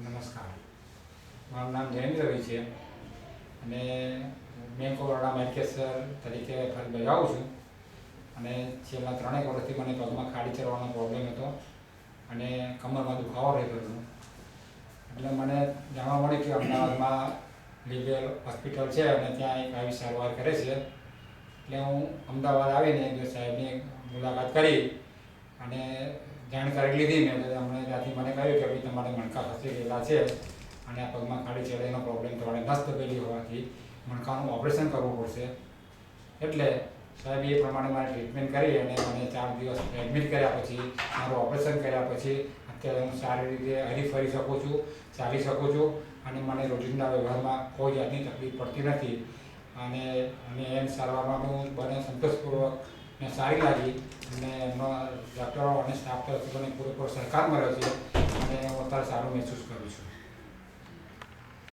નમસ્કાર, મારું નામ જયેન્દ્ર રવિ છે અને બેંક ઓફ બરોડા મેનેજર તરીકે ફરજ બજાવું છું. અને છેલ્લા 3 વર્ષથી મને પગમાં ખાડી ચડવાનો પ્રોબ્લેમ હતો અને કમરમાં દુખાવો રહેતો હતો. એટલે મને જાણવા મળ્યું કે અમદાવાદમાં લીગલ હોસ્પિટલ છે અને ત્યાં એક આવી સારવાર કરે છે. એટલે હું અમદાવાદ આવીને એક સાહેબની મુલાકાત કરી અને જાણકારી લીધી. મેં અમને ત્યાંથી મને કહ્યું કે ભાઈ તમારે મણકા ખસી ગયેલા છે અને આ પગમાં ખાડી ચડેનો પ્રોબ્લેમ તમારે નસ દબેલી હોવાથી મણકાનું ઓપરેશન કરવું પડશે. એટલે સાહેબ એ પ્રમાણે મારે ટ્રીટમેન્ટ કરી અને મને 4 દિવસ એડમિટ કર્યા પછી મારું ઓપરેશન કર્યા પછી અત્યારે હું સારી રીતે હરીફરી શકું છું, ચાલી શકું છું અને મને રોજિંદા વ્યવહારમાં કોઈ જાતની તકલીફ પડતી નથી. અને એમ સારવારમાં હું બને સંતોષપૂર્વક ને સારી લાગી અને એમનો ડૉક્ટરો અને સ્ટાફ તરફથી મને પૂરેપૂરો સહકાર મળ્યો છે અને હું અત્યારે સારું મહેસૂસ કરું છું.